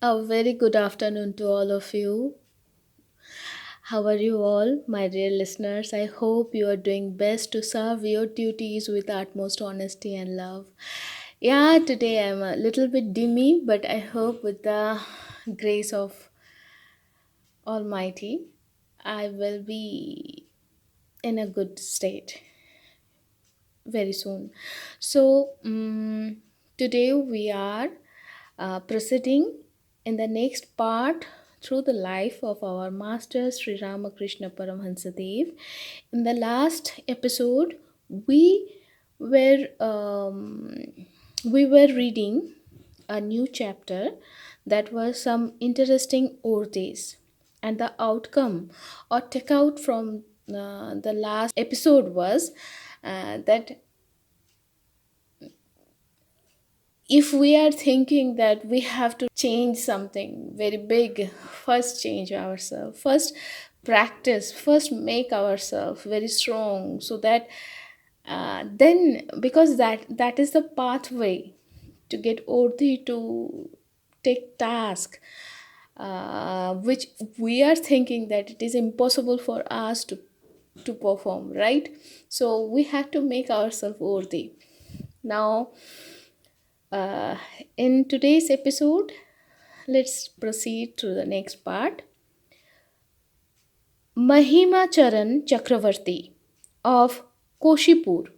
A very good afternoon to all of you. How are you all, my dear listeners? I hope you are doing best to serve your duties with utmost honesty and love. Yeah, today I'm a little bit dimmy, but I hope with the grace of Almighty, I will be in a good state very soon. So, today we are proceeding in the next part through the life of our master Shri Ramkrishna Paramhansa Dev. In the last episode, we were um, we were reading a new chapter that was some interesting Worthies, and the outcome or takeout from the last episode was that if we are thinking that we have to change something very big, first change ourselves, first practice, first make ourselves very strong, so that then because that is the pathway to get worthy to take task, which we are thinking that it is impossible for us to perform, right? So we have to make ourselves worthy. Now, uh, in today's episode, let's proceed to the next part. Mahima Charan Chakravarti of Koshipur,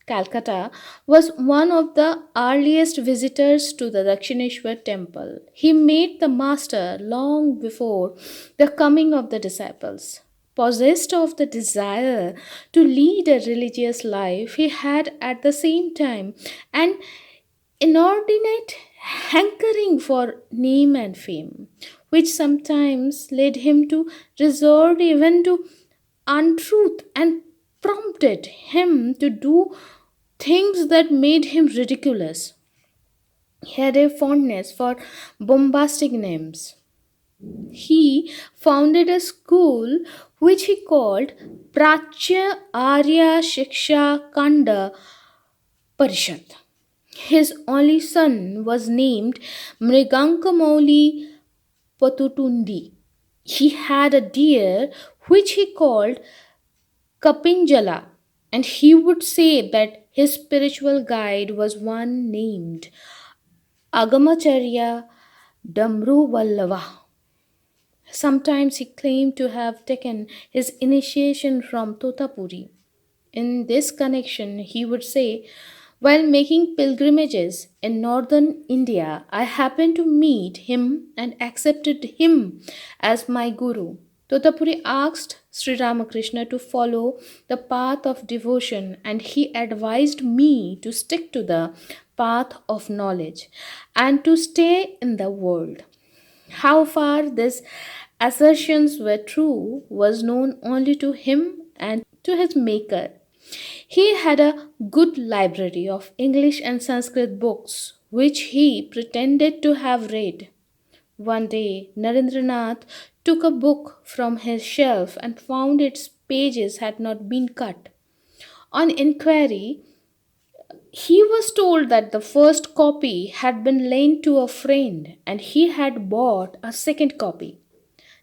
Calcutta, was one of the earliest visitors to the Dakshineshwar temple. He met the master long before the coming of the disciples. Possessed of the desire to lead a religious life, he had at the same time an inordinate hankering for name and fame, which sometimes led him to resort even to untruth and prompted him to do things that made him ridiculous. He had a fondness for bombastic names. He founded a school which he called Prachya Arya Shiksha Kanda Parishad. His only son was named Mrigankamauli Patutundi. He had a deer which he called Kapinjala, and he would say that his spiritual guide was one named Agamacharya Damru Vallava. Sometimes he claimed to have taken his initiation from Totapuri. In this connection, he would say, while making pilgrimages in northern India, I happened to meet him and accepted him as my guru. Totapuri asked Sri Ramakrishna to follow the path of devotion, and he advised me to stick to the path of knowledge and to stay in the world. How far these assertions were true was known only to him and to his maker. He had a good library of English and Sanskrit books, which he pretended to have read. One day, Narendranath took a book from his shelf and found its pages had not been cut. On inquiry, he was told that the first copy had been lent to a friend and he had bought a second copy.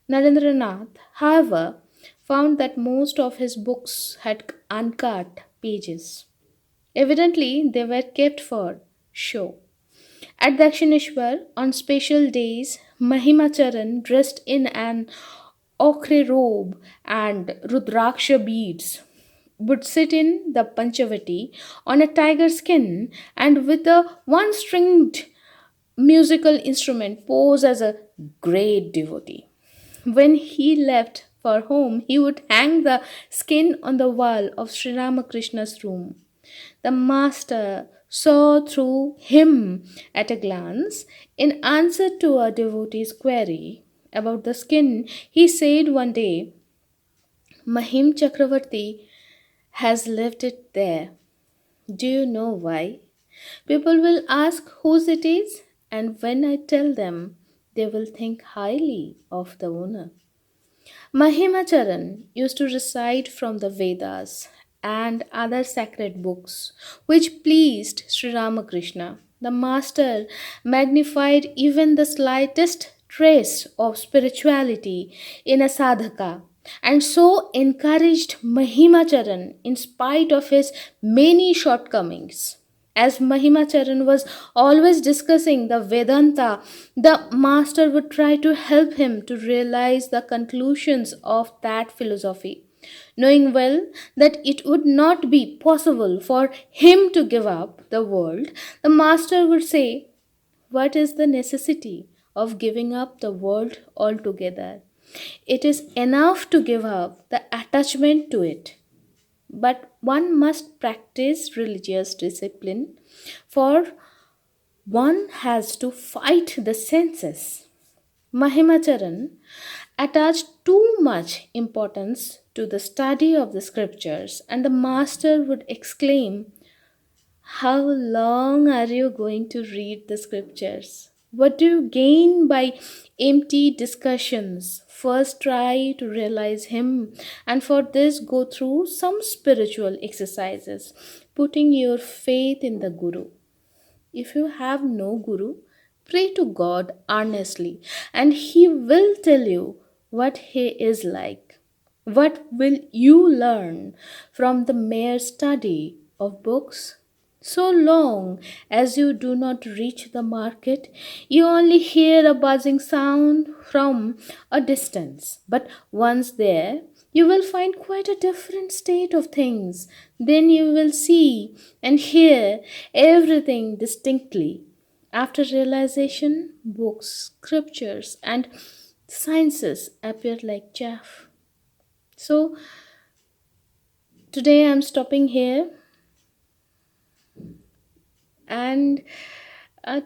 Narendranath, however, found that most of his books had uncut pages. Evidently, they were kept for show. At Dakshineshwar, on special days, Mahimacharan, dressed in an ochre robe and rudraksha beads, would sit in the Panchavati on a tiger skin and with a one stringed musical instrument pose as a great devotee. When he left for home, he would hang the skin on the wall of Sri Ramakrishna's room. The master saw through him at a glance. In answer to a devotee's query about the skin, he said one day, Mahim Chakravarti has left it there. Do you know why? People will ask whose it is, and when I tell them, they will think highly of the owner. Mahimacharan used to recite from the Vedas and other sacred books which pleased Sri Ramakrishna. The master magnified even the slightest trace of spirituality in a sadhaka and so encouraged Mahimacharan in spite of his many shortcomings. As Mahimacharan was always discussing the Vedanta, the master would try to help him to realize the conclusions of that philosophy. Knowing well that it would not be possible for him to give up the world, the master would say, what is the necessity of giving up the world altogether? It is enough to give up the attachment to it. But one must practice religious discipline, for one has to fight the senses. Mahimacharan attached too much importance to the study of the scriptures, and the master would exclaim, how long are you going to read the scriptures? What do you gain by empty discussions? First, try to realize Him, and for this, go through some spiritual exercises, putting your faith in the Guru. If you have no Guru, pray to God earnestly, and He will tell you what He is like. What will you learn from the mere study of books? So long as you do not reach the market, you only hear a buzzing sound from a distance. But once there, you will find quite a different state of things. Then you will see and hear everything distinctly. After realization, books, scriptures, and sciences appear like chaff. So, today I'm stopping here, and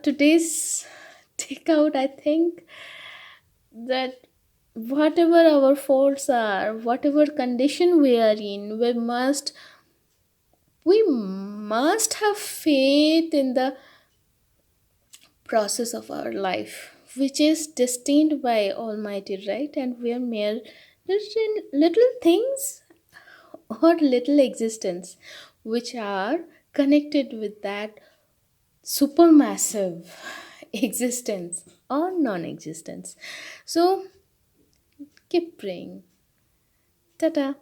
today's takeout, I think that whatever our faults are, whatever condition we are in, we must have faith in the process of our life, which is destined by Almighty, right? And we are mere little things or little existence which are connected with that supermassive existence or non existence. So keep praying. Ta ta.